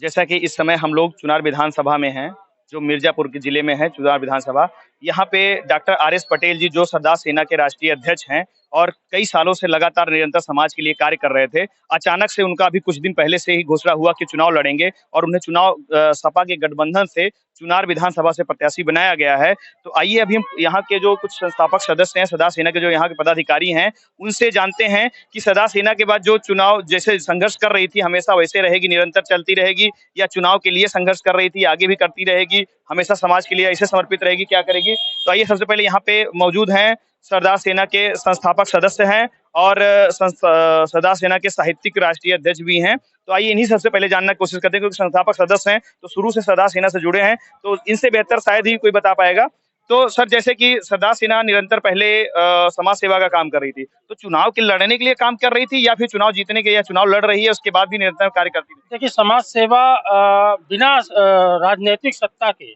जैसा कि इस समय हम लोग चुनार विधानसभा में हैं, जो मिर्जापुर के जिले में है चुनार विधानसभा। यहाँ पे डॉक्टर आर.एस. पटेल जी जो सरदार सेना के राष्ट्रीय अध्यक्ष हैं और कई सालों से लगातार निरंतर समाज के लिए कार्य कर रहे थे। अचानक से उनका अभी कुछ दिन पहले से ही घोषणा हुआ कि चुनाव लड़ेंगे और उन्हें चुनाव सपा के गठबंधन से चुनार विधानसभा से प्रत्याशी बनाया गया है। तो आइए अभी हम यहाँ के जो कुछ संस्थापक सदस्य हैं, सरदार सेना के जो यहाँ के पदाधिकारी हैं, उनसे जानते हैं कि सरदार सेना के बाद जो चुनाव जैसे संघर्ष कर रही थी, हमेशा वैसे रहेगी, निरंतर चलती रहेगी, या चुनाव के लिए संघर्ष कर रही थी, आगे भी करती रहेगी, हमेशा समाज के लिए ऐसे समर्पित रहेगी, क्या करेगी? तो आइए सबसे पहले यहाँ पे मौजूद हैं सरदार सेना के संस्थापक सदस्य हैं और सरदार सेना के साहित्यिक राष्ट्रीय अध्यक्ष भी हैं। तो आइए इन्हीं सबसे पहले जानने की कोशिश करते हैं, क्योंकि संस्थापक सदस्य हैं तो शुरू से सरदार सेना से जुड़े हैं, तो इनसे बेहतर शायद ही कोई बता पाएगा। तो सर, जैसे कि सरदार सेना निरंतर पहले समाज सेवा का काम कर रही थी, तो चुनाव के लड़ने के लिए काम कर रही थी या फिर चुनाव जीतने के, या चुनाव लड़ रही है उसके बाद भी निरंतर कार्य करती थी? देखिए, समाज सेवा बिना राजनीतिक सत्ता के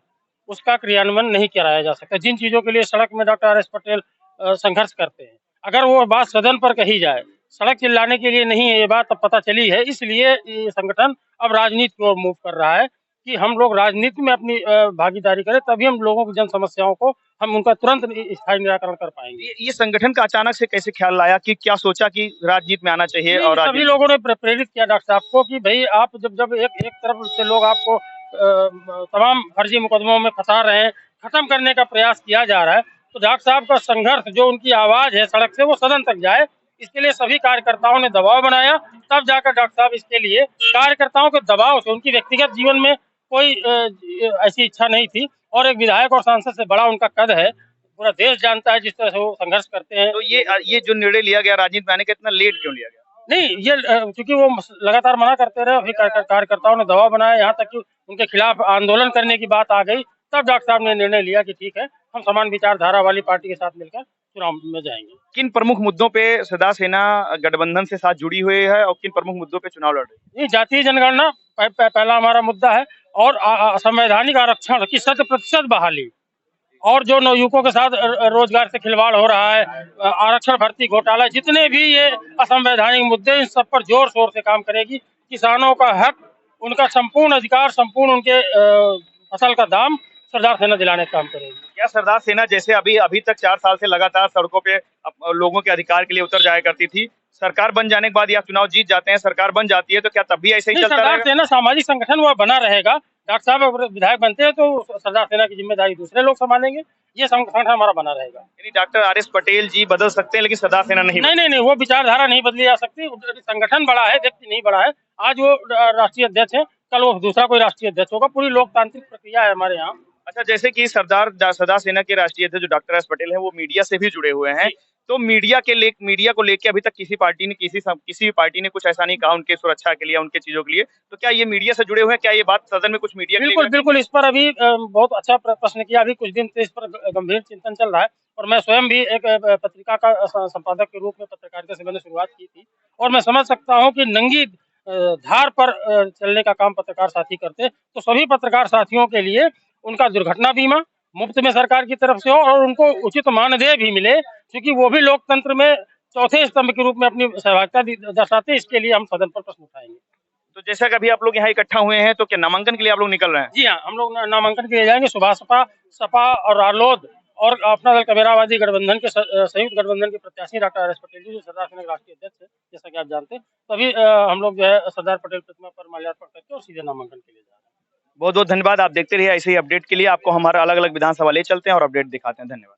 उसका क्रियान्वयन नहीं कराया जा सकता। जिन चीजों के लिए सड़क में डॉक्टर आर.एस. पटेल संघर्ष करते हैं, अगर वो बात सदन पर कही जाए, सड़क चिल्लाने के लिए नहीं है, ये बात अब पता चली है। इसलिए ये संगठन अब राजनीति की ओर मूव कर रहा है कि हम लोग राजनीति में अपनी भागीदारी करें, तभी हम लोगों की जन समस्याओं को हम उनका तुरंत स्थायी निराकरण कर पाएंगे। ये संगठन का अचानक से कैसे ख्याल आया, कि क्या सोचा कि राजनीति में आना चाहिए? और सभी लोगों ने प्रेरित किया डॉक्टर साहब को कि भाई आप जब एक तरफ से लोग आपको तमाम फर्जी मुकदमों में फंसा रहे हैं, खत्म करने का प्रयास किया जा रहा है, तो डॉक्टर साहब का संघर्ष, जो उनकी आवाज है सड़क से, वो सदन तक जाए। इसके लिए सभी कार्यकर्ताओं ने दबाव बनाया, तब जाकर डॉक्टर साहब इसके लिए कार्यकर्ताओं के दबाव से, उनकी व्यक्तिगत जीवन में कोई ऐसी इच्छा नहीं थी, और एक विधायक और सांसद से बड़ा उनका कद है, पूरा देश जानता है जिस तरह से वो संघर्ष करते हैं। तो ये जो निर्णय लिया गया राजनीति में आने का, इतना लेट क्यों लिया गया? नहीं, ये क्योंकि वो लगातार मना करते रहे, फिर कार्यकर्ताओं ने दबाव बनाया, यहाँ तक कि उनके खिलाफ आंदोलन करने की बात आ गई, तब डॉक्टर साहब ने निर्णय लिया कि ठीक है, हम समान विचारधारा वाली पार्टी के साथ मिलकर चुनाव में जाएंगे। किन प्रमुख मुद्दों पे सरदार सेना गठबंधन से साथ जुड़ी हुई है और किन प्रमुख मुद्दों पे चुनाव लड़ रही है? ये जातीय जनगणना पहला हमारा मुद्दा है, और संवैधानिक आरक्षण की 100% बहाली, और जो नवयुवकों के साथ रोजगार से खिलवाड़ हो रहा है, आरक्षण भर्ती घोटाला, जितने भी ये असंवैधानिक मुद्दे, इन सब पर जोर शोर से काम करेगी। किसानों का हक, उनका संपूर्ण अधिकार, संपूर्ण उनके फसल का दाम सरदार सेना दिलाने का काम करेगी। क्या सरदार सेना जैसे अभी तक 4 साल से लगातार सड़कों पे लोगों के अधिकार के लिए उतर जाया करती थी, सरकार बन जाने के बाद या चुनाव जीत जाते हैं, सरकार बन जाती है, तो क्या तब भी ऐसे ही चलता रहेगा? सरदार सेना सामाजिक संगठन वह बना रहेगा। डॉक्टर साहब अगर विधायक बनते हैं तो सरदार सेना की जिम्मेदारी दूसरे लोग संभालेंगे, ये संगठन हमारा बना रहेगा। यानी डॉक्टर आर.एस. पटेल जी बदल सकते हैं, लेकिन सरदार सेना नहीं? नहीं, वो विचारधारा नहीं बदली जा सकती। संगठन बड़ा है, व्यक्ति नहीं बड़ा है। आज वो राष्ट्रीय अध्यक्ष है, कल वो दूसरा कोई राष्ट्रीय अध्यक्ष होगा। पूरी लोकतांत्रिक प्रक्रिया है हमारे यहाँ। अच्छा, जैसे कि सरदार सेना के राष्ट्रीय अध्यक्ष जो डॉक्टर आर.एस. पटेल हैं, वो मीडिया से भी जुड़े हुए हैं, तो मीडिया को लेके अभी तक किसी भी पार्टी ने कुछ ऐसा नहीं कहा उनके सुरक्षा के लिए, उनके चीजों के लिए, तो क्या ये मीडिया से जुड़े हुए हैं? क्या ये बात सदन में कुछ मीडिया के लिए? बिल्कुल, इस पर अभी बहुत अच्छा प्रश्न किया। अभी कुछ दिन से इस पर गंभीर चिंतन चल रहा है, और मैं स्वयं भी एक पत्रिका का संपादक के रूप में पत्रकारिता से मैंने शुरुआत की थी, और मैं समझ सकता हूँ कि नंगी धार पर चलने का काम पत्रकार साथी करते, तो सभी पत्रकार साथियों के लिए उनका दुर्घटना बीमा मुफ्त में सरकार की तरफ से हो, और उनको उचित मानदेय भी मिले, क्योंकि वो भी लोकतंत्र में चौथे स्तंभ के रूप में अपनी सहभागिता दर्शाते हैं। इसके लिए हम सदन पर प्रश्न उठाएंगे। तो जैसा कि अभी आप लोग यहाँ इकट्ठा हुए हैं, तो क्या नामांकन के लिए आप लोग निकल रहे हैं? जी हाँ, हम लोग नामांकन के लिए जाएंगे। सुबह सपा और रालोद और अपना दल कबीराबादी गठबंधन के संयुक्त गठबंधन के प्रत्याशी डॉक्टर आर.एस. पटेल जी, जो सरदार सेना के राष्ट्रीय अध्यक्ष है, जैसा कि आप जानते हैं, तभी हम लोग जो है सरदार पटेल प्रतिमा पर माल्यार्पण करके और सीधे नामांकन के लिए जा रहे हैं। बहुत बहुत धन्यवाद। आप देखते रहिए ऐसे ही अपडेट के लिए, आपको हमारा अलग अलग विधानसभा ले चलते हैं और अपडेट दिखाते हैं। धन्यवाद।